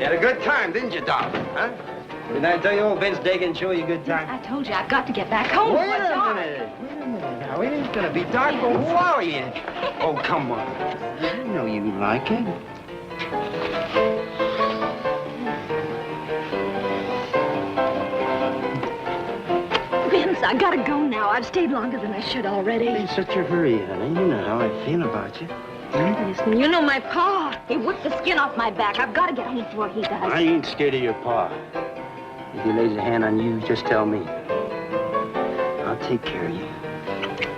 You had a good time, didn't you, Doc? Huh? Didn't I tell you old Vince Dagan show you a good time? I told you I've got to get back home. Wait a minute. Now, it ain't gonna be dark. Who are you? Oh, come on. I know you like it. Vince, I gotta go now. I've stayed longer than I should already. In such a hurry, honey. You know how I feel about you. Listen, you know my pa. He whipped the skin off my back. I've got to get home before he does. I ain't scared of your pa. If he lays a hand on you, just tell me. I'll take care of you.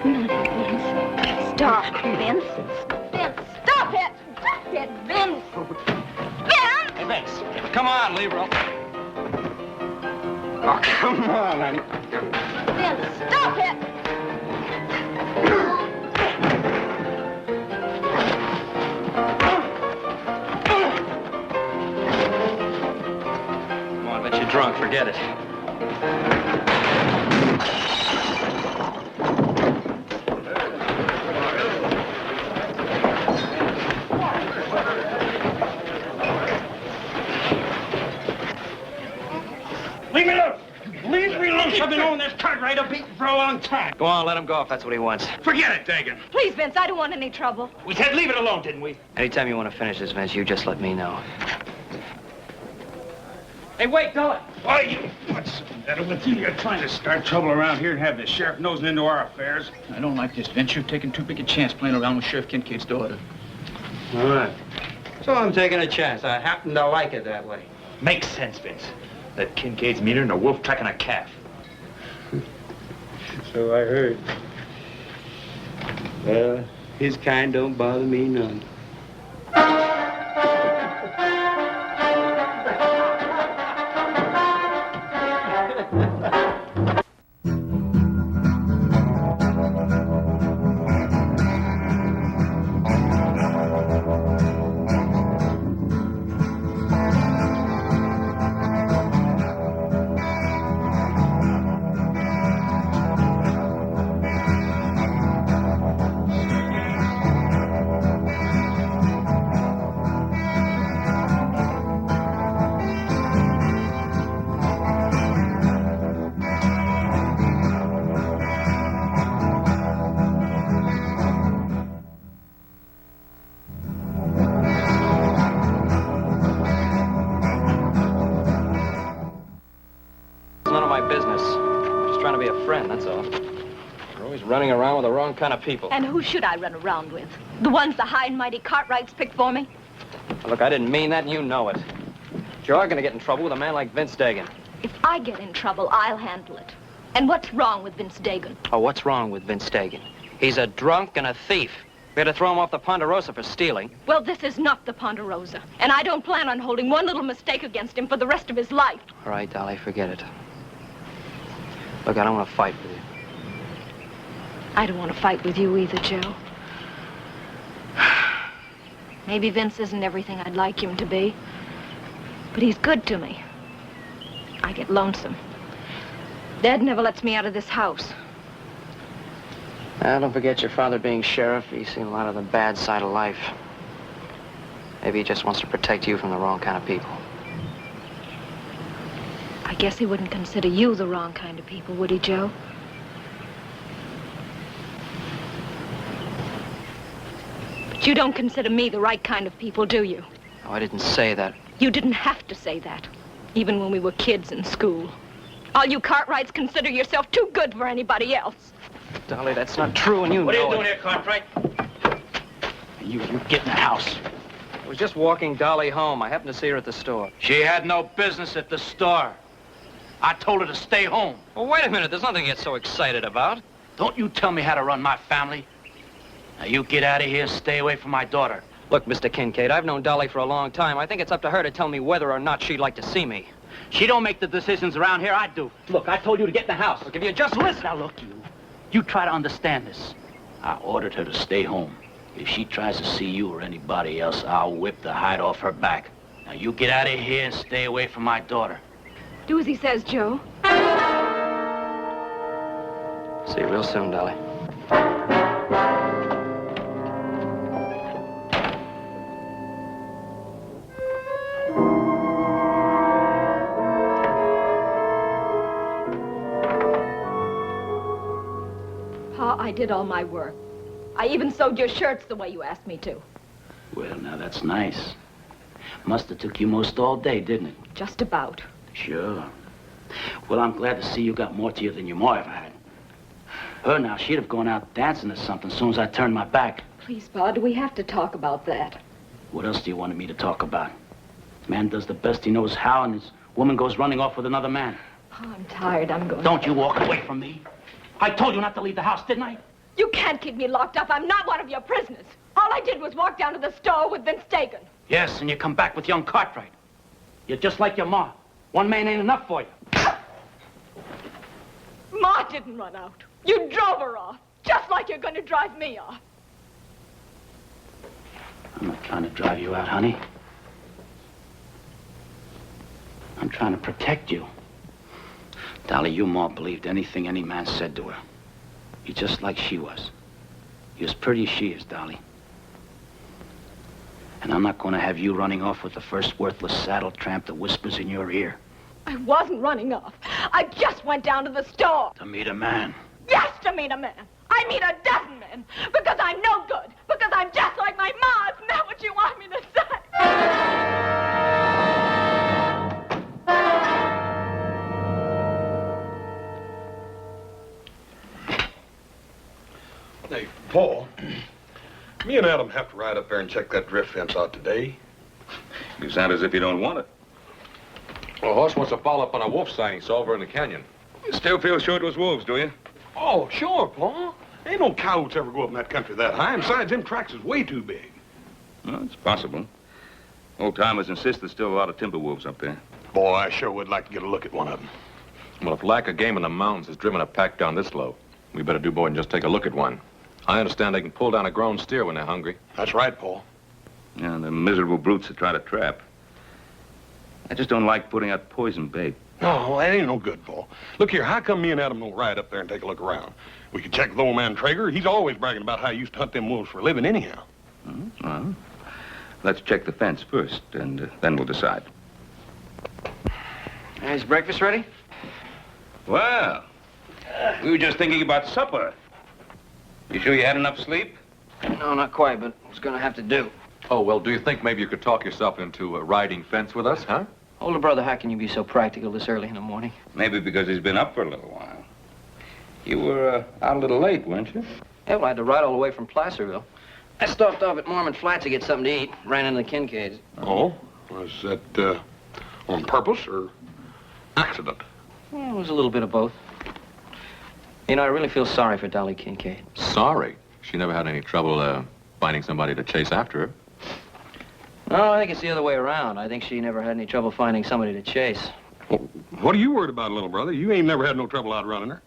No, Vince. Stop, Vince. Vince, stop it. Stop it, Vince. Vince! Hey, Vince, come on, leave her. Oh, come on, honey. Vince, stop it. Come on, bet you're drunk. Forget it. Leave me loose! Leave me loose! I've been on this Cartwright a beating for a long time. Go on, let him go if that's what he wants. Forget it, Dagan. Please, Vince, I don't want any trouble. We said leave it alone, didn't we? Anytime you want to finish this, Vince, you just let me know. Hey, wait, Dolly. Why, you... What's the matter with you? You're trying to start trouble around here and have the sheriff nosing into our affairs. I don't like this, Vince. You've taken too big a chance playing around with Sheriff Kincaid's daughter. All right. So I'm taking a chance. I happen to like it that way. Makes sense, Vince. That Kincaid's meaner than a wolf tracking a calf. So I heard. Well, his kind don't bother me none. Running around with the wrong kind of people. And who should I run around with? The ones the high and mighty Cartwrights picked for me? Look, I didn't mean that, and you know it. You're going to get in trouble with a man like Vince Dagan. If I get in trouble, I'll handle it. And what's wrong with Vince Dagan? Oh, what's wrong with Vince Dagan? He's a drunk and a thief. We had to throw him off the Ponderosa for stealing. Well, this is not the Ponderosa, and I don't plan on holding one little mistake against him for the rest of his life. All right, Dolly, forget it. Look, I don't want to fight with you. I don't want to fight with you either, Joe. Maybe Vince isn't everything I'd like him to be, but he's good to me. I get lonesome. Dad never lets me out of this house. Don't forget your father being sheriff. He's seen a lot of the bad side of life. Maybe he just wants to protect you from the wrong kind of people. I guess he wouldn't consider you the wrong kind of people, would he, Joe? But you don't consider me the right kind of people, do you? Oh, I didn't say that. You didn't have to say that, even when we were kids in school. All you Cartwrights consider yourself too good for anybody else. Dolly, that's not true, and you know it. What are you doing here, Cartwright? You get in the house. I was just walking Dolly home. I happened to see her at the store. She had no business at the store. I told her to stay home. Well, wait a minute. There's nothing to get so excited about. Don't you tell me how to run my family. Now, you get out of here and stay away from my daughter. Look, Mr. Kincaid, I've known Dolly for a long time. I think it's up to her to tell me whether or not she'd like to see me. She don't make the decisions around here. I do. Look, I told you to get in the house. Look, if you just listen. Now, look, you try to understand this. I ordered her to stay home. If she tries to see you or anybody else, I'll whip the hide off her back. Now, you get out of here and stay away from my daughter. Do as he says, Joe. See you real soon, Dolly. did all my work. I even sewed your shirts the way you asked me to. Well, now that's nice. Must have took you most all day, didn't it? Just about. Sure. Well, I'm glad to see you got more to you than your ma ever had. Her now, she'd have gone out dancing or something as soon as I turned my back. Please, Pa, do we have to talk about that? What else do you want me to talk about? This man does the best he knows how, and his woman goes running off with another man. Pa, I'm tired. I'm going. Don't you walk away from me. I told you not to leave the house, didn't I? You can't keep me locked up. I'm not one of your prisoners. All I did was walk down to the store with Vince Dagan. Yes, and you come back with young Cartwright. You're just like your ma. One man ain't enough for you. Ma didn't run out. You drove her off, just like you're going to drive me off. I'm not trying to drive you out, honey. I'm trying to protect you. Dolly, your ma believed anything any man said to her. You're just like she was. You're as pretty as she is, Dolly. And I'm not going to have you running off with the first worthless saddle tramp that whispers in your ear. I wasn't running off. I just went down to the store. To meet a man. Yes, to meet a man. I meet a dozen men. Because I'm no good. Because I'm just like my ma. Isn't that what you want me to say? Hey, Paul, me and Adam have to ride up there and check that drift fence out today. You sound as if you don't want it. Well, Horse wants to follow up on a wolf sighting over in the canyon. You still feel sure it was wolves, do you? Oh, sure, Paul. Ain't no coyotes ever go up in that country that high. And besides, them tracks is way too big. Well, it's possible. Old-timers insist there's still a lot of timber wolves up there. Boy, I sure would like to get a look at one of them. Well, if lack of game in the mountains has driven a pack down this low, we better do more than just take a look at one. I understand they can pull down a grown steer when they're hungry. That's right, Paul. Yeah, the miserable brutes that try to trap. I just don't like putting out poison bait. No, that ain't no good, Paul. Look here, how come me and Adam don't ride up there and take a look around? We could check with old man Traeger. He's always bragging about how he used to hunt them wolves for a living anyhow. Well, let's check the fence first, and then we'll decide. Is breakfast ready? Well, we were just thinking about supper. You sure you had enough sleep? No, not quite, but it's gonna have to do. Oh, well, do you think maybe you could talk yourself into riding fence with us, huh? Older brother, how can you be so practical this early in the morning? Maybe because he's been up for a little while. You were out a little late, weren't you? Yeah, well, I had to ride all the way from Placerville. I stopped off at Mormon Flats to get something to eat. Ran into the Kincaids. Oh? Was that, on purpose or accident? Well, it was a little bit of both. You know, I really feel sorry for Dolly Kincaid. Sorry. She never had any trouble, finding somebody to chase after her. No, I think it's the other way around. I think she never had any trouble finding somebody to chase. Well, what are you worried about, little brother? You ain't never had no trouble outrunning her.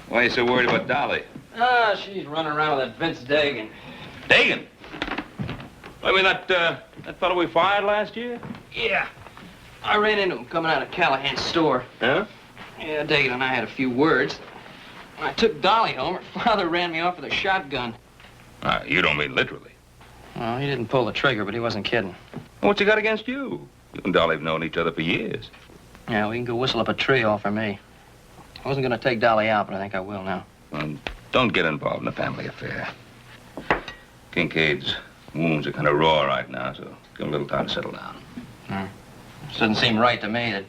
Why are you so worried about Dolly? She's running around with that Vince Dagan. Dagan? I mean, that fellow we fired last year? Yeah. I ran into him coming out of Callahan's store. Huh? Yeah, Dagan and I had a few words. When I took Dolly home, her father ran me off with a shotgun. You don't mean literally. Well, he didn't pull the trigger, but he wasn't kidding. What's he got against you? You and Dolly have known each other for years. Yeah, we can go whistle up a tree all for me. I wasn't going to take Dolly out, but I think I will now. Don't get involved in a family affair. Kincaid's wounds are kind of raw right now, so give him a little time to settle down. It doesn't seem right to me that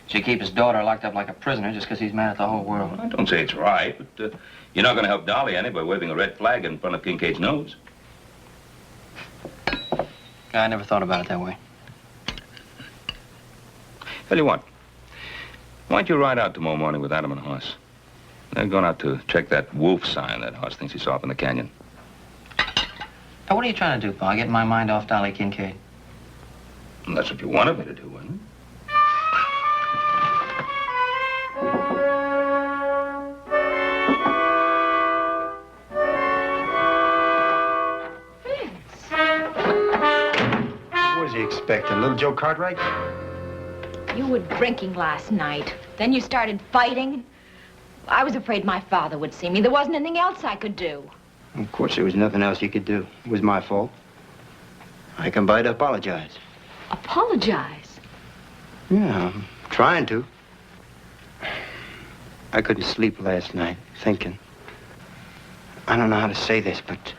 she keep his daughter locked up like a prisoner just because he's mad at the whole world. I don't say it's right, but you're not going to help Dolly any by waving a red flag in front of Kincaid's nose. I never thought about it that way. Tell you what, why don't you ride out tomorrow morning with Adam and Hoss? They're going out to check that wolf sign that Hoss thinks he saw up in the canyon. Now, what are you trying to do, Pa? Getting my mind off Dolly Kincaid? And that's what you wanted me to do, wasn't it? What was he expecting, little Joe Cartwright? You were drinking last night. Then you started fighting. I was afraid my father would see me. There wasn't anything else I could do. Of course, there was nothing else you could do. It was my fault. I come by to apologize. Apologize? Yeah, I'm trying to. I couldn't sleep last night, thinking. I don't know how to say this, but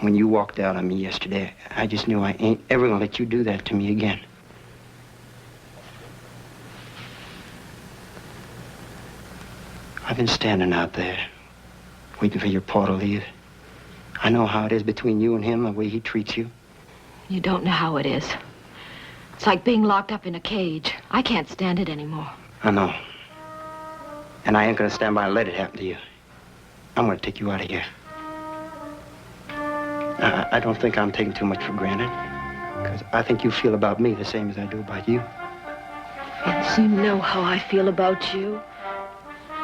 when you walked out on me yesterday, I just knew I ain't ever gonna let you do that to me again. I've been standing out there, waiting for your pa to leave. I know how it is between you and him, the way he treats you. You don't know how it is. It's like being locked up in a cage. I can't stand it anymore. I know. And I ain't gonna stand by and let it happen to you. I'm gonna take you out of here. I don't think I'm taking too much for granted, because I think you feel about me the same as I do about you. Vince, you know how I feel about you.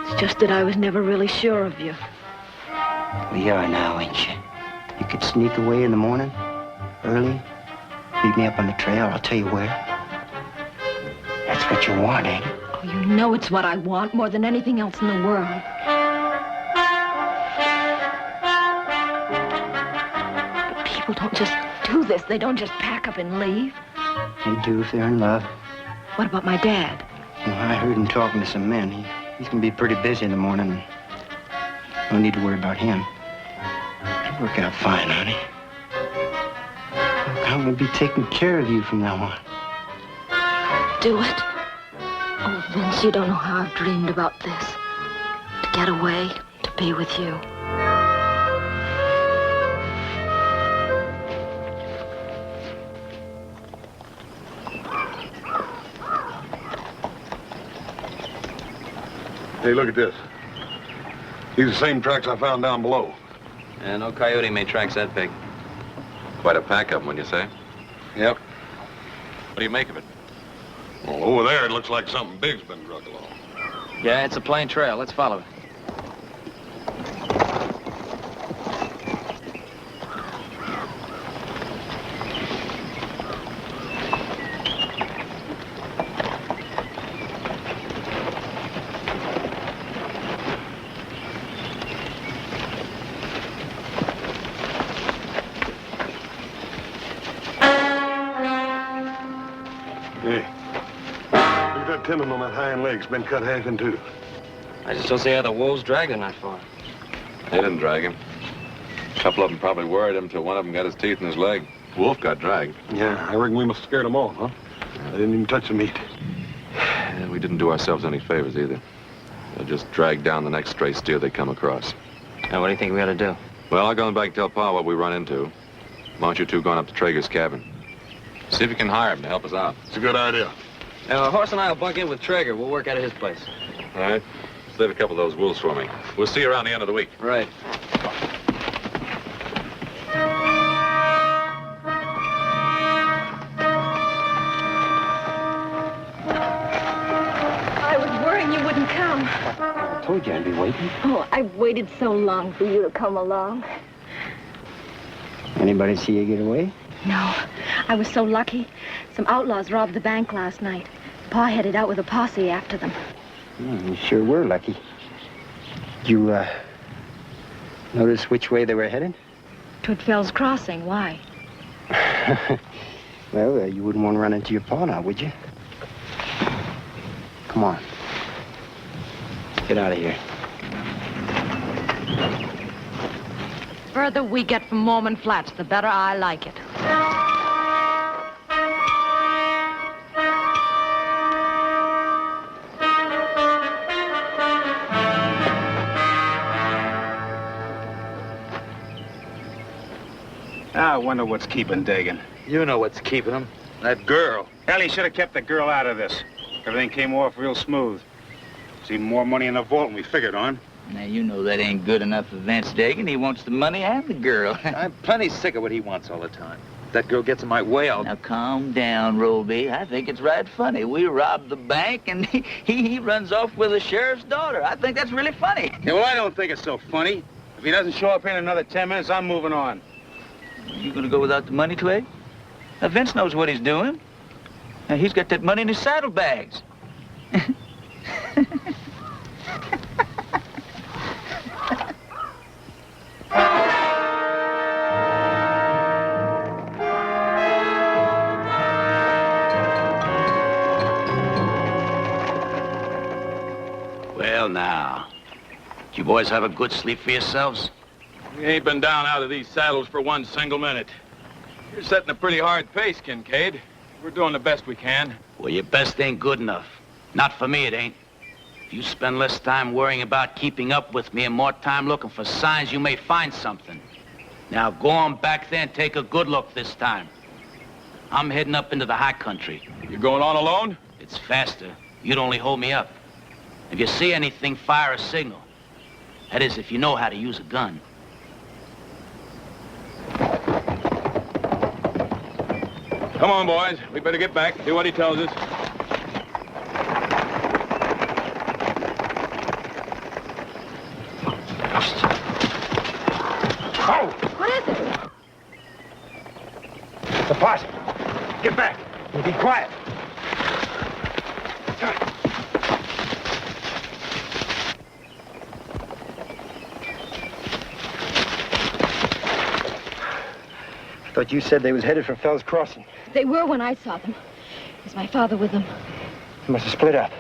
It's just that I was never really sure of you. Well, you are now, ain't you? You could sneak away in the morning, early, meet me up on the trail. I'll tell you where. That's what you want, ain't it? Oh, you know it's what I want more than anything else in the world. But people don't just do this. They don't just pack up and leave. They do if they're in love. What about my dad? Well, I heard him talking to some men. He's gonna be pretty busy in the morning. No need to worry about him. It'll work out fine, honey. Look, I'm gonna be taking care of you from now on. Do it? Oh, Vince, you don't know how I've dreamed about this. To get away, to be with you. Hey, look at this. These are the same tracks I found down below. And no coyote made tracks that big. Quite a pack of them, when you say. Yep. What do you make of it? Well, over there, it looks like something big's been dragged along. Yeah, it's a plain trail. Let's follow it. Hey, look at that tendon on that hind leg's been cut half in two. I just don't see how the wolves dragged him that far. They didn't drag him. A couple of them probably worried him till one of them got his teeth in his leg. Wolf got dragged. Yeah, I reckon we must have scared them off, huh? They didn't even touch the meat. And we didn't do ourselves any favors either. They just dragged down the next stray steer they come across. Now, what do you think we ought to do? Well, I'll go back and tell Pa what we run into. Why don't you two go on up to Traeger's cabin? See if you can hire him to help us out. It's a good idea. Now, Horse and I will bunk in with Traeger. We'll work out of his place. All right. Save a couple of those wolves for me. We'll see you around the end of the week. Right. I was worrying you wouldn't come. I told you I'd be waiting. Oh, I've waited so long for you to come along. Anybody see you get away? No, I was so lucky. Some outlaws robbed the bank last night. Pa headed out with a posse after them. You sure were lucky. Did you, notice which way they were headed? Toward Fell's Crossing. Why? Well, you wouldn't want to run into your pa now, would you? Come on. Get out of here. The further we get from Mormon Flats, the better I like it. I wonder what's keeping Dagan. You know what's keeping him. That girl. Hell, he should have kept the girl out of this. Everything came off real smooth. There's even more money in the vault than we figured on. Now, you know that ain't good enough for Vince Dagan. He wants the money and the girl. I'm plenty sick of what he wants all the time. If that girl gets in my way, I'll... Now, calm down, Roby. I think it's right funny. We robbed the bank, and he runs off with the sheriff's daughter. I think that's really funny. Yeah, well, I don't think it's so funny. If he doesn't show up here in another 10 minutes, I'm moving on. You gonna go without the money, Twig? Now, Vince knows what he's doing. Now, he's got that money in his saddlebags. Well, now, did you boys have a good sleep for yourselves? We ain't been down out of these saddles for one single minute. You're setting a pretty hard pace, Kincaid. We're doing the best we can. Well, your best ain't good enough. Not for me, it ain't. If you spend less time worrying about keeping up with me and more time looking for signs, you may find something. Now, go on back there and take a good look this time. I'm heading up into the high country. You going on alone? It's faster. You'd only hold me up. If you see anything, fire a signal. That is, if you know how to use a gun. Come on, boys. We better get back, do what he tells us. Oh! What is it? The posse. Get back. And be quiet. I thought you said they was headed for Fell's Crossing. They were when I saw them. Is my father with them? They must have split up.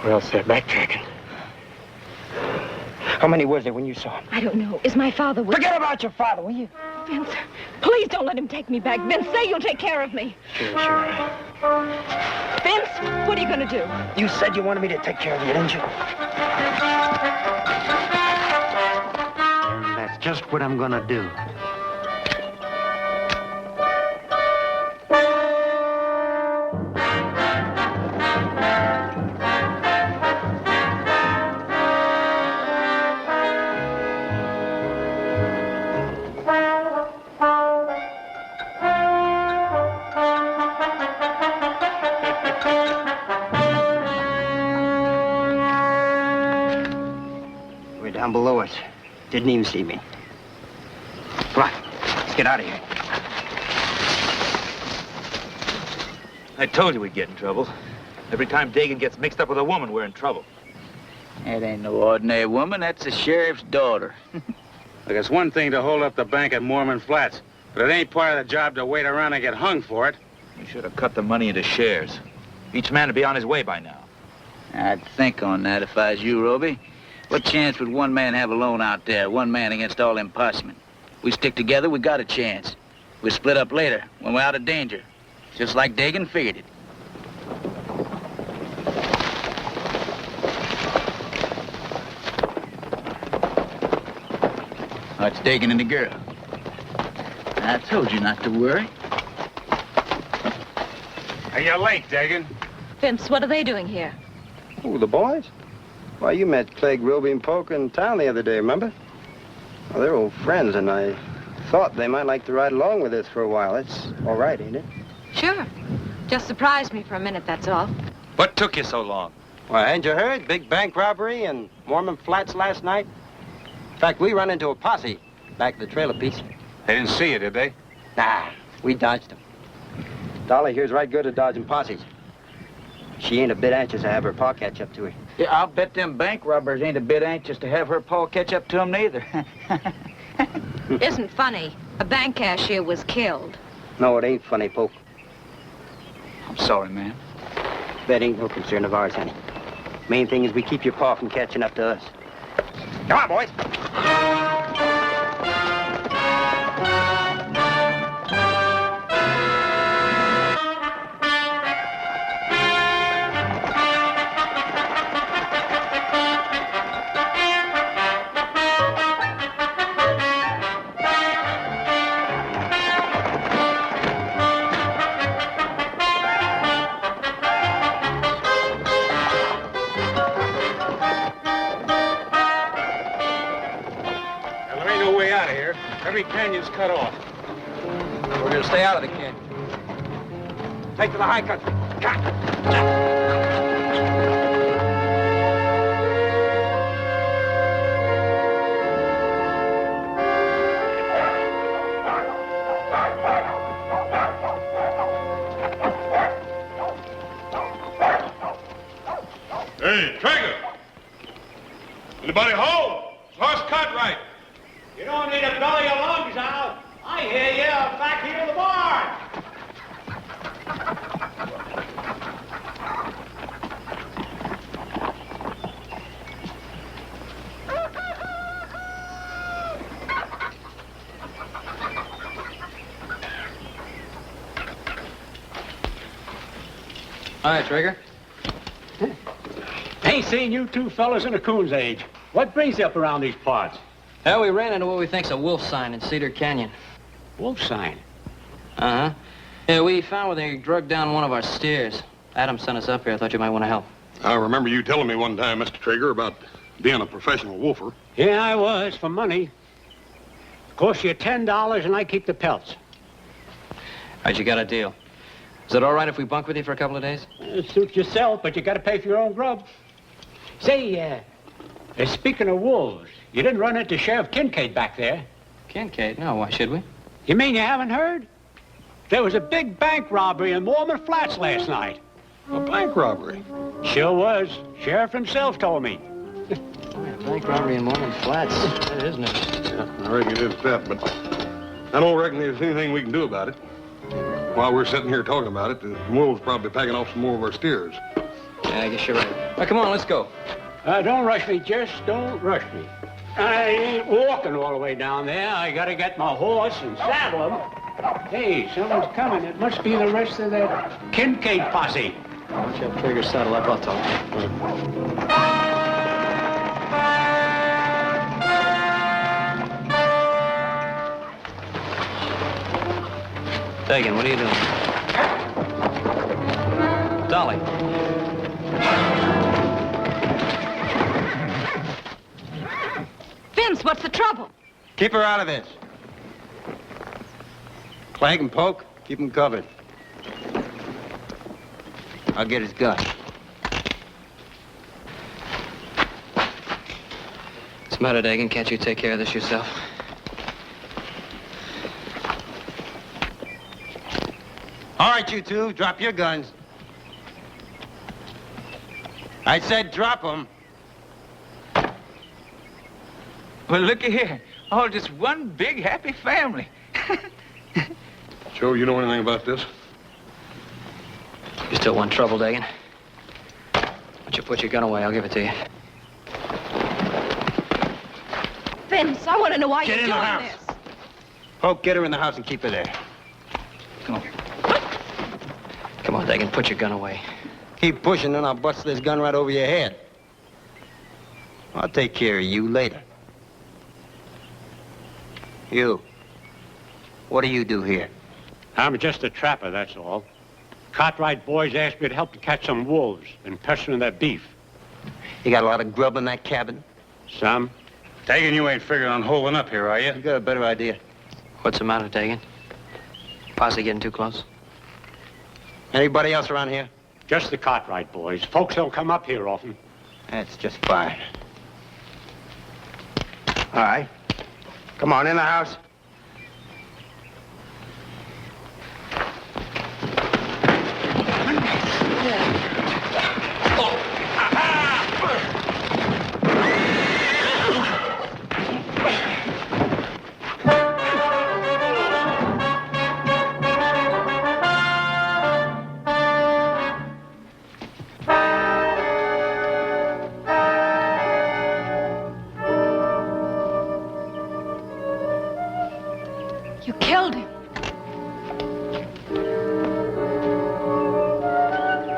Or else they're backtracking. How many was there when you saw him? I don't know. Is my father with Forget about your father, will you? Vince, please don't let him take me back. Vince, say you'll take care of me. Sure. Vince, what are you going to do? You said you wanted me to take care of you, didn't you? And that's just what I'm going to do. Down below us. Didn't even see me. Come on, let's get out of here. I told you we'd get in trouble. Every time Dagan gets mixed up with a woman, we're in trouble. That ain't no ordinary woman. That's the sheriff's daughter. Look, it's one thing to hold up the bank at Mormon Flats, but it ain't part of the job to wait around and get hung for it. We should have cut the money into shares. Each man would be on his way by now. I'd think on that if I was you, Roby. What chance would one man have alone out there? One man against all them possemen. We stick together, we got a chance. We split up later, when we're out of danger. Just like Dagan figured it. Oh, it's Dagan and the girl. I told you not to worry. Hey, you're late, Dagan. Vince, what are they doing here? Oh, the boys? Why, you met Clegg, Roby, and Polk in town the other day, remember? Well, they're old friends, and I thought they might like to ride along with us for a while. That's all right, ain't it? Sure. Just surprised me for a minute, that's all. What took you so long? Well, hadn't you heard? Big bank robbery in Mormon Flats last night. In fact, we run into a posse back at the trailer piece. They didn't see you, did they? Nah, we dodged them. Dolly here's right good at dodging posses. She ain't a bit anxious to have her pa catch up to her. Yeah, I'll bet them bank robbers ain't a bit anxious to have her pa catch up to them neither. Isn't funny. A bank cashier was killed. No, it ain't funny, Polk. I'm sorry, man. That ain't no concern of ours, honey. Main thing is we keep your pa from catching up to us. Come on, boys. Every canyon's cut off. We're gonna stay out of the canyon. Take to the high country. Hey, Traeger! Anybody home? It's Horse Cartwright. You don't need to belly your lungs out. I hear you back here in the barn. Hi, Trigger. Ain't seen you two fellas in a coon's age. What brings you up around these parts? Well, we ran into what we think's a wolf sign in Cedar Canyon. Wolf sign? Uh-huh. Yeah, we found where they drugged down one of our steers. Adam sent us up here. I thought you might want to help. I remember you telling me one time, Mr. Traeger, about being a professional wolfer. Yeah, I was, for money. Cost you $10 and I keep the pelts. All right, you got a deal. Is it all right if we bunk with you for a couple of days? It suits yourself, but you got to pay for your own grub. Say, speaking of wolves, you didn't run into Sheriff Kincaid back there. Kincaid? No, why should we? You mean you haven't heard? There was a big bank robbery in Mormon Flats last night. A bank robbery? Sure was. Sheriff himself told me. Bank robbery in Mormon Flats. That is news. Yeah, I reckon it is that, but I don't reckon there's anything we can do about it. While we're sitting here talking about it, the wolves probably packing off some more of our steers. Yeah, I guess you're right. All right, come on, let's go. Don't rush me, Jess. Don't rush me. I ain't walking all the way down there. I gotta get my horse and saddle him. Hey, someone's coming. It must be the rest of that Kincaid posse. Why don't you have Trigger saddle up? I'll talk. Dagan, what are you doing? Dolly. Vince, what's the trouble? Keep her out of this. Clank and Poke, keep him covered. I'll get his gun. What's the matter, Dagan? Can't you take care of this yourself? All right, you two, drop your guns. I said drop them. Well, looky here. All just one big happy family. Joe, you know anything about this? You still want trouble, Dagan? Why don't you put your gun away? I'll give it to you. Vince, I want to know why Get you're in the doing house. this. Poke, get her in the house and keep her there. Come on. Come on, Dagan, put your gun away. Keep pushing and I'll bust this gun right over your head. I'll take care of you later. You. What do you do here? I'm just a trapper, that's all. Cartwright boys asked me to help to catch some wolves and pestering their beef. You got a lot of grub in that cabin? Some. Dagan, you ain't figuring on holding up here, are you? You got a better idea. What's the matter, Dagan? Posse getting too close? Anybody else around here? Just the Cartwright boys. Folks don't come up here often. That's just fine. All right. Come on, in the house. You killed him.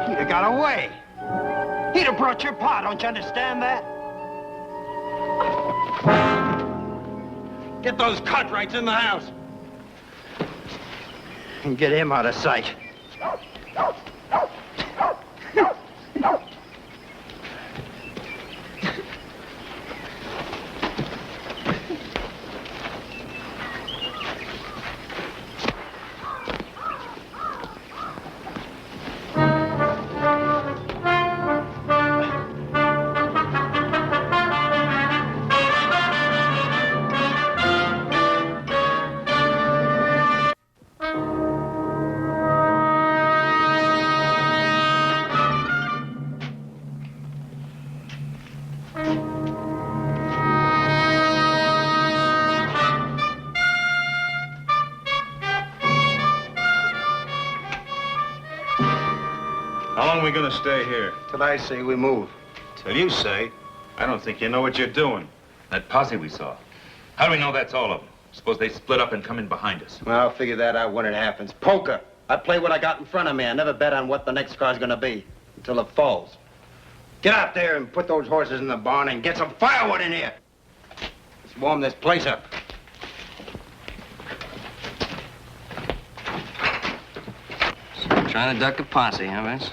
He'd have got away. He'd have brought your pa, don't you understand that? Get those Cartwrights in the house. And get him out of sight. How long are we gonna stay here? Till I say we move. Till you say. I don't think you know what you're doing. That posse we saw. How do we know that's all of them? Suppose they split up and come in behind us. Well, I'll figure that out when it happens. Poker, I play what I got in front of me. I never bet on what the next car's gonna be until it falls. Get out there and put those horses in the barn and get some firewood in here. Let's warm this place up. Trying to duck a posse, huh, Vince?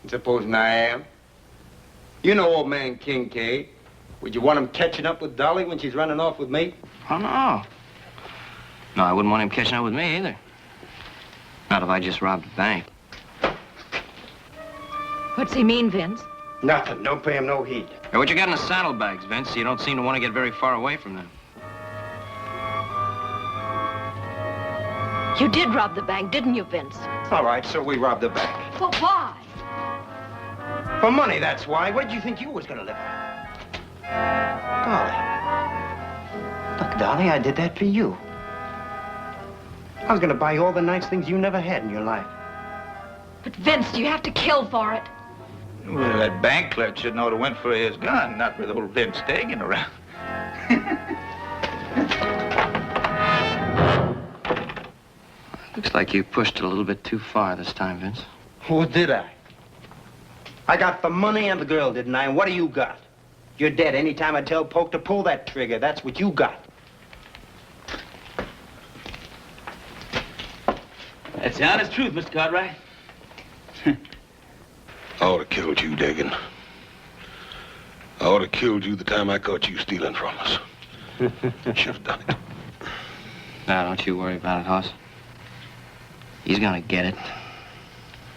Supposing I am. You know old man Kincaid. Would you want him catching up with Dolly when she's running off with me? Oh, no. No, I wouldn't want him catching up with me either. Not if I just robbed a bank. What's he mean, Vince? Nothing. Don't pay him no heed. Hey, what you got in the saddlebags, Vince? You don't seem to want to get very far away from them. You did rob the bank, didn't you, Vince? All right, so we robbed the bank. But why? For money, that's why. What did you think you was gonna live on? Dolly. Look, Dolly, I did that for you. I was gonna buy you all the nice things you never had in your life. But Vince, you have to kill for it. Well, that bank clerk should know to went for his gun, not with old Vince Dagan around. Looks like you pushed it a little bit too far this time, Vince. What did I? I got the money and the girl, didn't I? And what do you got? You're dead. Anytime I tell Poke to pull that trigger, that's what you got. That's the honest truth, Mr. Cartwright. I ought to killed you, Dagan. I ought to killed you the time I caught you stealing from us. Should have done it. Now, don't you worry about it, Hoss. He's gonna get it.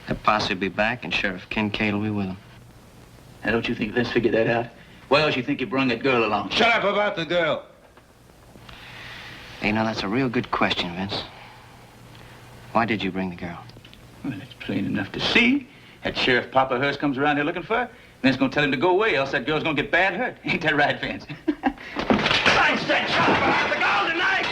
That posse will be back, and Sheriff Kincaid will be with him. Now, don't you think Vince figured that out? Why else you think you brung that girl along? Shut up about the girl. Hey, now, that's a real good question, Vince. Why did you bring the girl? Well, it's plain enough to see. That Sheriff Papa Hearst comes around here looking for her, Vince gonna tell him to go away, else that girl's gonna get bad hurt. Ain't that right, Vince? I said shut up about the girl tonight!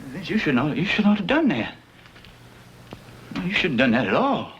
Vince, you shouldn't have done that. No, you shouldn't have done that at all.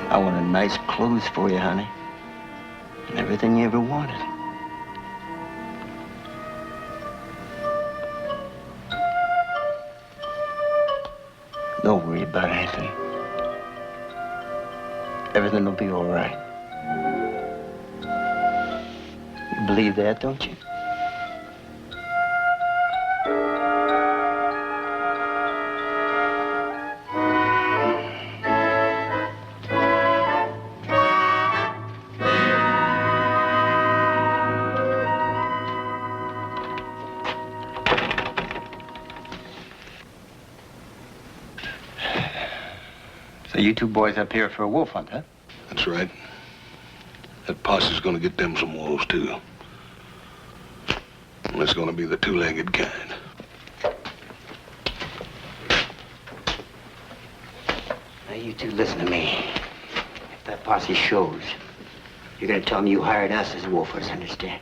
I wanted nice clothes for you, honey. And everything you ever wanted. Don't worry about anything. Everything will be all right. You believe that, don't you? So you two boys up here for a wolf hunt, huh? That's right. That posse's gonna get them some wolves, too. And it's gonna be the two-legged kind. Now, you two listen to me. If that posse shows, you're gonna tell them you hired us as wolfers, understand?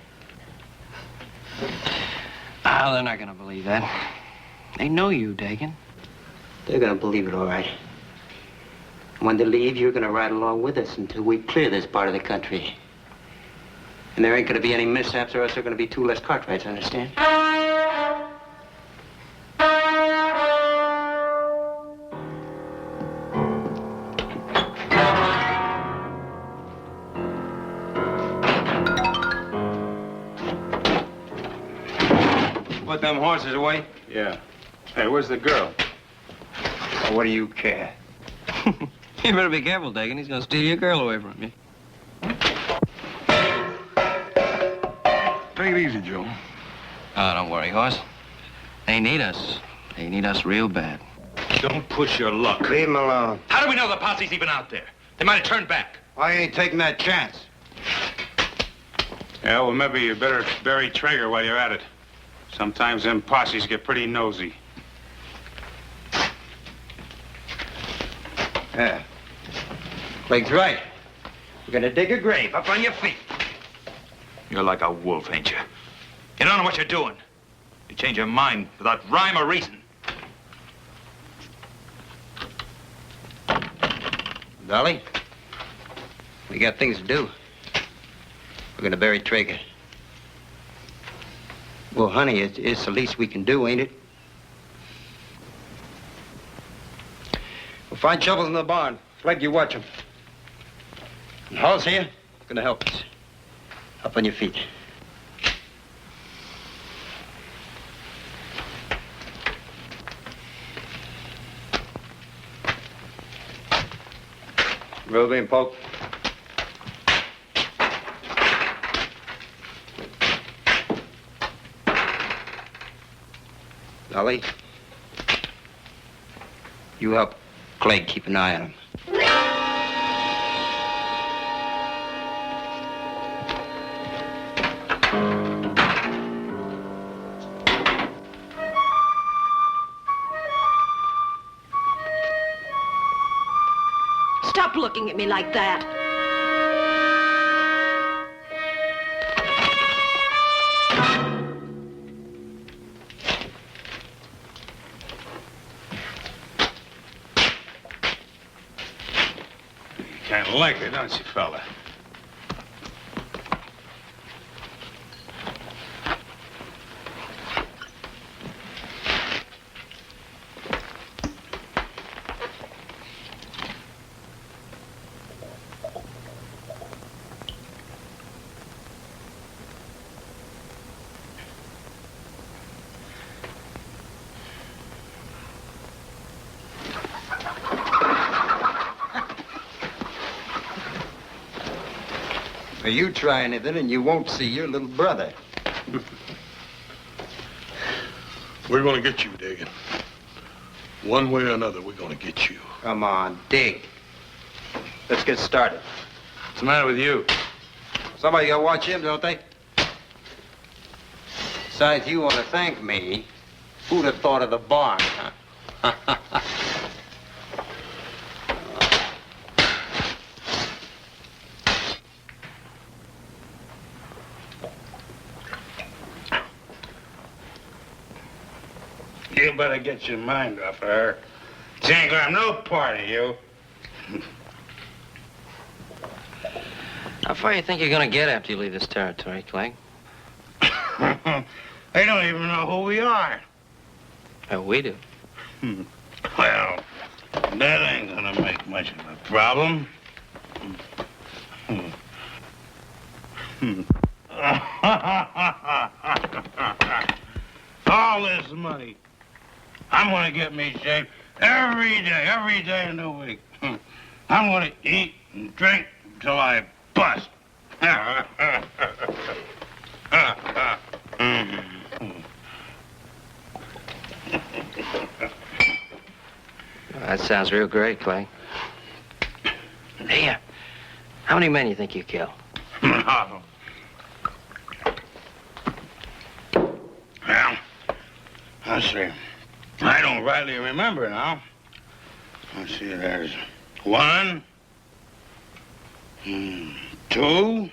Ah, they're not gonna believe that. They know you, Dagan. They're gonna believe it, all right. When they leave, you're gonna ride along with us until we clear this part of the country. And there ain't gonna be any mishaps, or else there are gonna be two less Cartwrights, understand? Put them horses away? Yeah. Hey, where's the girl? What do you care? You better be careful, Dagan. He's gonna steal your girl away from you. Take it easy, Joe. Oh, don't worry, Hoss. They need us. They need us real bad. Don't push your luck. Leave him alone. How do we know the posse's even out there? They might have turned back. I ain't taking that chance. Yeah, well, maybe you better bury Traeger while you're at it. Sometimes them posses get pretty nosy. Yeah. Clegg's right. We're gonna dig a grave up on your feet. You're like a wolf, ain't you? You don't know what you're doing. You change your mind without rhyme or reason. Dolly, we got things to do. We're gonna bury Traeger. Well, honey, it's the least we can do, ain't it? We'll find shovels in the barn. Flag, you watch them. And Hall's here, gonna help us. Up on your feet. Ruby and Polk. Dolly, you help Clegg keep an eye on him. Stop looking at me like that. You kind of like her, don't you, fella? Well, you try anything and you won't see your little brother. We're gonna get you, Dagan. One way or another, we're gonna get you. Come on, dig. Let's get started. What's the matter with you? Somebody gotta watch him, don't they? Besides, you want to thank me. Who'd have thought of the barn, huh? You better get your mind off of her. She ain't gonna have no part of you. How far you think you're gonna get after you leave this territory, Clegg? They don't even know who we are. Oh, we do. Well, that ain't gonna make much of a problem. All this money. I'm gonna get me shaved every day in the week. I'm gonna eat and drink until I bust. That sounds real great, Clegg. Hey, how many men you think you killed? Well, let's see. I don't rightly remember now. Let's see, there's 1, 2.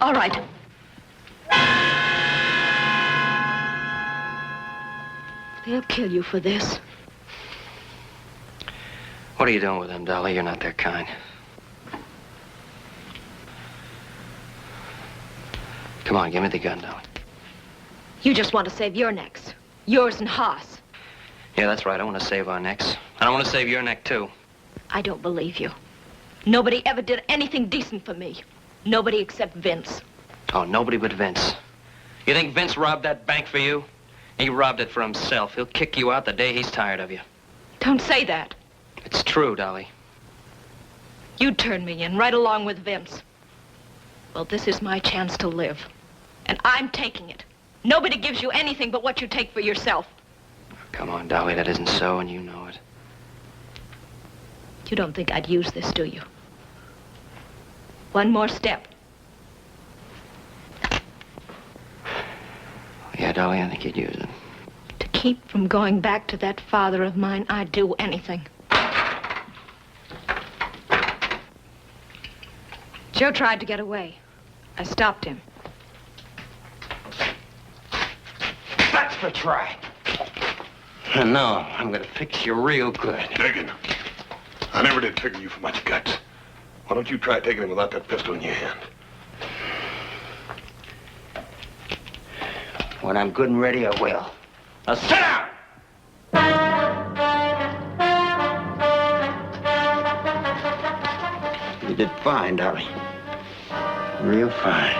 All right. They'll kill you for this. What are you doing with them, Dolly? You're not their kind. Come on, give me the gun, Dolly. You just want to save your necks. Yours and Haas. Yeah, that's right. I want to save our necks. And I want to save your neck, too. I don't believe you. Nobody ever did anything decent for me. Nobody except Vince. Oh, nobody but Vince. You think Vince robbed that bank for you? He robbed it for himself. He'll kick you out the day he's tired of you. Don't say that. It's true, Dolly. You turned me in right along with Vince. Well, this is my chance to live. And I'm taking it. Nobody gives you anything but what you take for yourself. Come on, Dolly, that isn't so, and you know it. You don't think I'd use this, do you? One more step. Yeah, Dolly, I think you'd use it. To keep from going back to that father of mine, I'd do anything. Joe tried to get away. I stopped him. That's the try. And now I'm gonna fix you real good. Diggin', I never did figure you for much guts. Why don't you try taking him without that pistol in your hand? When I'm good and ready, I will. Now sit down! You did fine, Dolly. Real fine.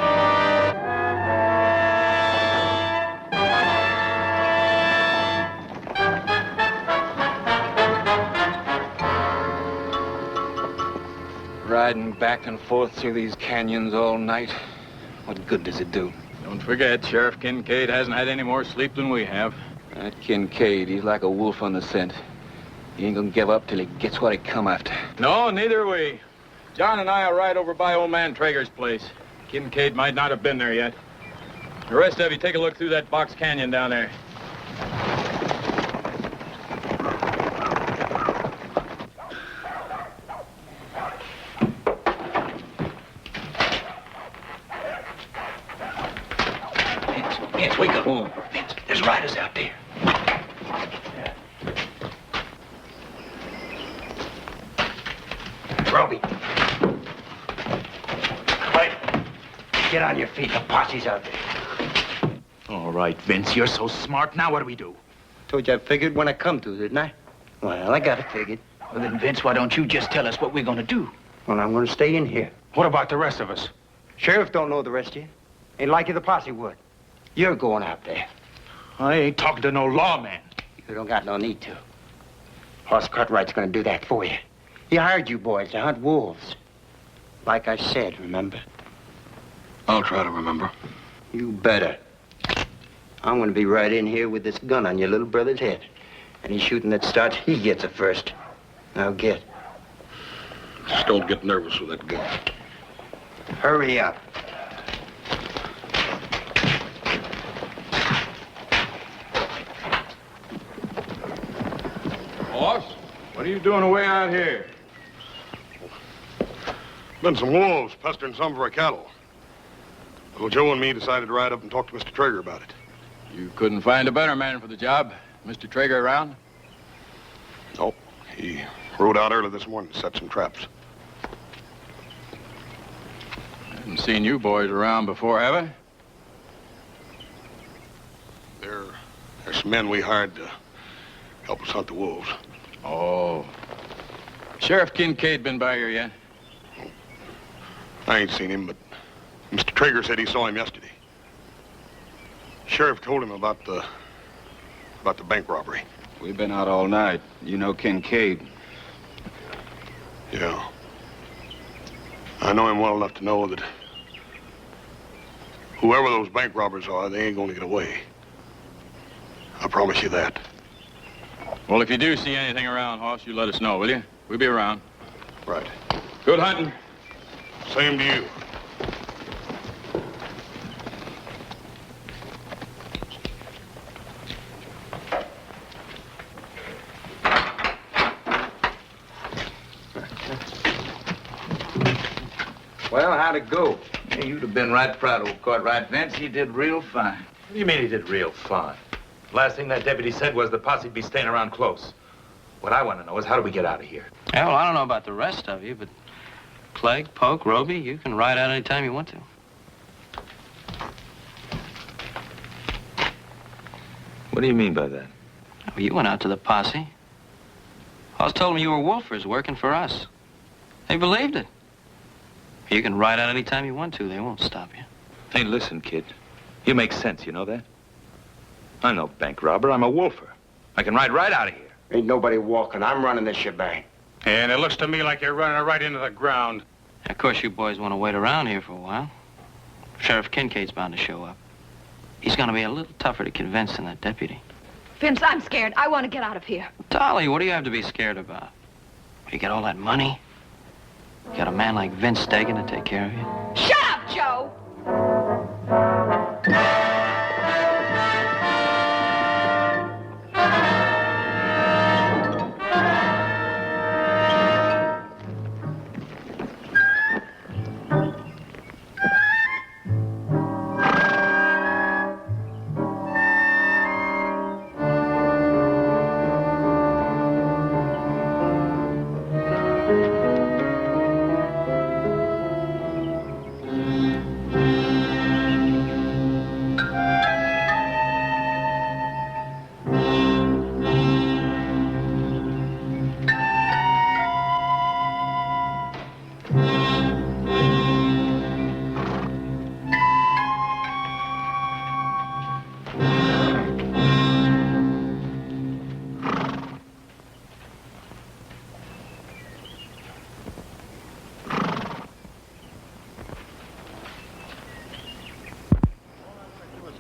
Riding back and forth through these canyons all night. What good does it do? Don't forget, Sheriff Kincaid hasn't had any more sleep than we have. That Kincaid, he's like a wolf on the scent. He ain't gonna give up till he gets what he come after. No, neither are we. John and I will ride over by old man Traeger's place. Kincaid might not have been there yet. The rest of you take a look through that box canyon down there. Vince, wake up. Vince, there's riders out there. Roby. Wait. Get on your feet. The posse's out there. All right, Vince, you're so smart. Now what do we do? Told you I figured when I come to, didn't I? Well, I got it figured. Well, then, Vince, why don't you just tell us what we're gonna do? Well, I'm gonna stay in here. What about the rest of us? Sheriff don't know the rest of you. Ain't like you the posse would. You're going out there. I ain't talking to no lawman. You don't got no need to. Hoss Cartwright's gonna do that for you. He hired you boys to hunt wolves. Like I said, remember? I'll try to remember. You better. I'm gonna be right in here with this gun on your little brother's head. Any shooting that starts, he gets it first. Now get. Just don't get nervous with that gun. Hurry up. Boss, what are you doing away out here? Been some wolves pestering some of our cattle. Well, Joe and me decided to ride up and talk to Mr. Traeger about it. You couldn't find a better man for the job. Mr. Traeger around? Nope. He rode out early this morning to set some traps. I haven't seen you boys around before, have I? There's some men we hired to help us hunt the wolves. Oh. Sheriff Kincaid been by here yet? I ain't seen him, but Mr. Traeger said he saw him yesterday. Sheriff told him about the bank robbery. We've been out all night. You know Kincaid. Yeah. I know him well enough to know that whoever those bank robbers are, they ain't gonna get away. I promise you that. Well, if you do see anything around, Hoss, you let us know, will you? We'll be around. Right. Good hunting. Same to you. Well, how'd it go? Yeah, you'd have been right proud of Cartwright, Vince. He did real fine. What do you mean he did real fine? Last thing that deputy said was the posse'd be staying around close. What I want to know is how do we get out of here? Yeah, well, I don't know about the rest of you, but Clegg, Polk, Roby, you can ride out any time you want to. What do you mean by that? Well, you went out to the posse. Hoss told me you were wolfers working for us. They believed it. You can ride out any time you want to. They won't stop you. Hey, listen, kid. You make sense, you know that? I'm no bank robber. I'm a wolfer. I can ride right out of here. Ain't nobody walking. I'm running this shebang. And it looks to me like you're running right into the ground. Of course, you boys want to wait around here for a while. Sheriff Kincaid's bound to show up. He's gonna be a little tougher to convince than that deputy. Vince, I'm scared. I want to get out of here. Dolly, what do you have to be scared about? You got all that money? You got a man like Vince Dagan to take care of you? Shut up, Joe!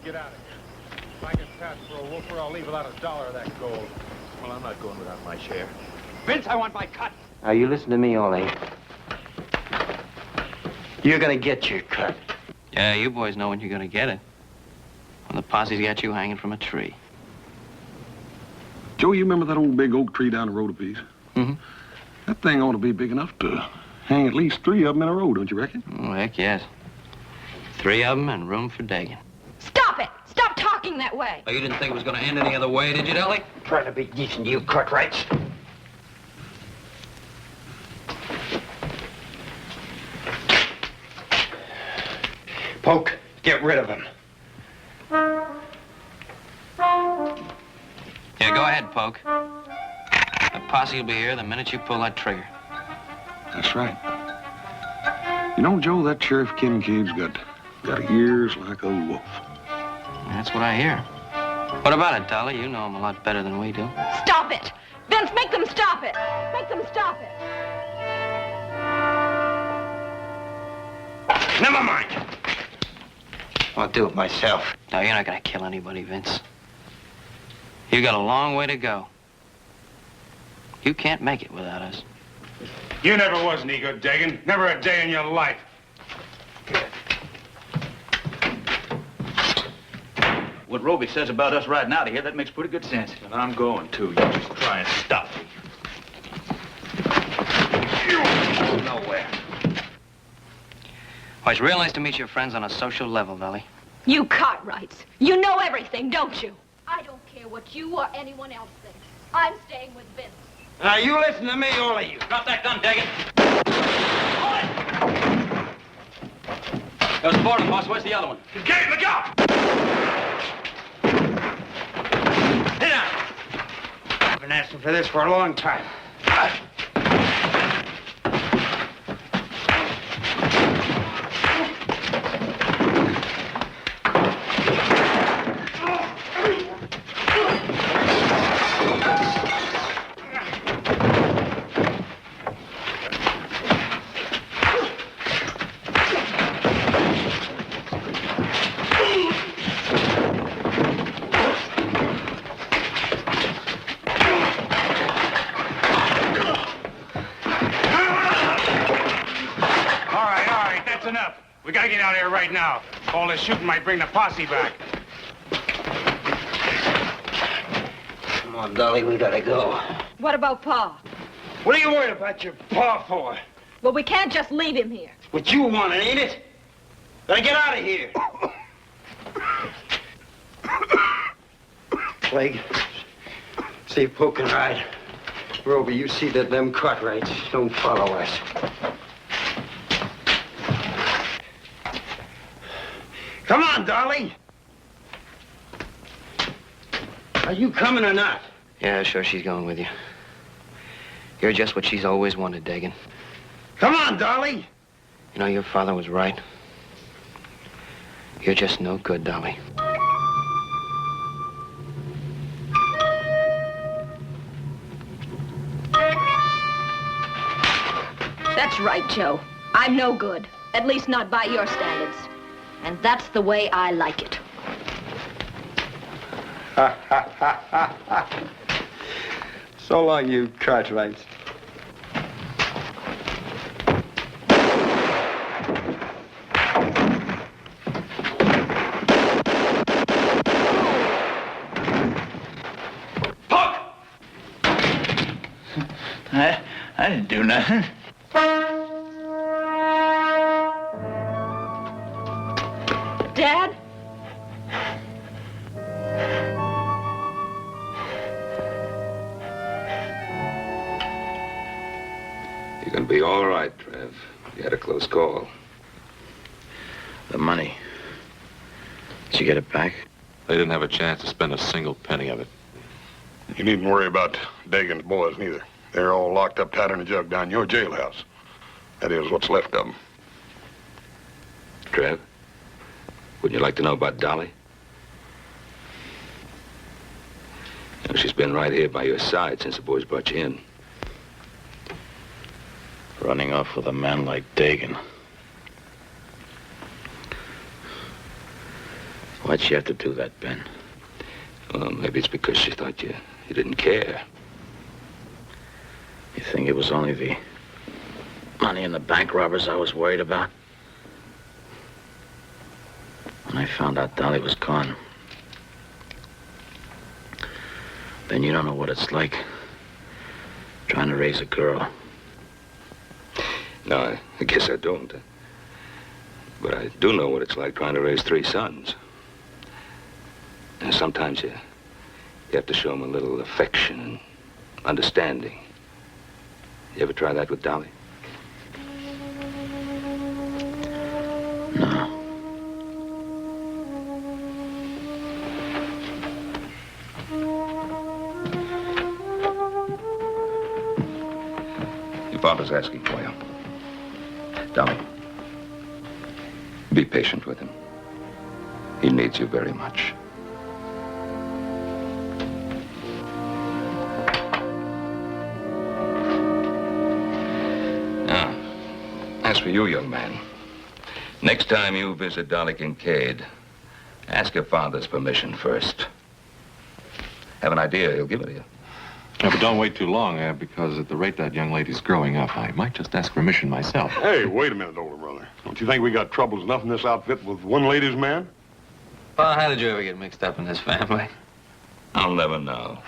Get out of here. If I get passed for a wolfer, I'll leave without $1 of that gold. Well, I'm not going without my share. Vince, I want my cut. Now, you listen to me, Ollie. You're gonna get your cut. Yeah, you boys know when you're gonna get it. When the posse's got you hanging from a tree. Joe, you remember that old big oak tree down the road a piece? Mm-hmm. That thing ought to be big enough to hang at least 3 of them in a row, don't you reckon? Oh, heck yes. 3 of them and room for Dagan. Stop it! Stop talking that way! Oh, you didn't think it was gonna end any other way, did you, Dolly? Trying to be decent, you Cartwrights. Poke, get rid of him. Yeah, go ahead, Poke. The posse will be here the minute you pull that trigger. That's right. You know, Joe, that Sheriff Kincaid's got ears like a wolf. That's what I hear. What about it, Dolly? You know him a lot better than we do. Stop it! Vince, make them stop it! Make them stop it! Never mind. I'll do it myself. No, you're not gonna kill anybody, Vince. You got a long way to go. You can't make it without us. You never was any good, Dagan. Never a day in your life. What Roby says about us riding out of here, that makes pretty good sense. And I'm going, too. You just try and stop me. Nowhere. Well, it's real nice to meet your friends on a social level, Dolly. You Cartwrights, you know everything, don't you? I don't care what you or anyone else thinks. I'm staying with Vince. Now, you listen to me, all of you. Drop that gun, Dagan. Hold it! There's 4 of them, boss. Where's the other one? Get look out! Sit down. I've been asking for this for a long time. We gotta get out of here right now. All this shooting might bring the posse back. Come on, Dolly, we gotta go. What about Pa? What are you worried about your pa for? Well, we can't just leave him here. What you wanted, ain't it? Gotta get out of here. Clegg, see if Poke can ride. Roby, you see that them Cartwrights don't follow us. Come on, Dolly. Are you coming or not? Yeah, sure, she's going with you. You're just what she's always wanted, Dagan. Come on, Dolly. You know, your father was right. You're just no good, Dolly. That's right, Joe. I'm no good. At least not by your standards. And that's the way I like it. So long, you Cartwrights. I didn't do nothing. Dad? You're gonna be all right, Trev. You had a close call. The money. Did you get it back? They didn't have a chance to spend a single penny of it. You needn't worry about Dagan's boys, neither. They're all locked up tight in a jug down your jailhouse. That is, what's left of them. Trev, wouldn't you like to know about Dolly? You know, she's been right here by your side since the boys brought you in. Running off with a man like Dagan. Why'd she have to do that, Ben? Well, maybe it's because she thought you didn't care. You think it was only the money and the bank robbers I was worried about? When I found out Dolly was gone, Ben, you don't know what it's like trying to raise a girl. No, I guess I don't. But I do know what it's like trying to raise 3 sons. And sometimes you have to show them a little affection and understanding. You ever try that with Dolly? No. Your father's asking for you. Dolly, be patient with him. He needs you very much. Now, as for you, young man, next time you visit Dolly Kincaid, ask your father's permission first. Have an idea, he'll give it to you. Yeah, but don't wait too long, because at the rate that young lady's growing up, I might just ask permission myself. Hey, wait a minute, older brother. Don't you think we got troubles enough in this outfit with one lady's man? Well, how did you ever get mixed up in this family? I'll never know.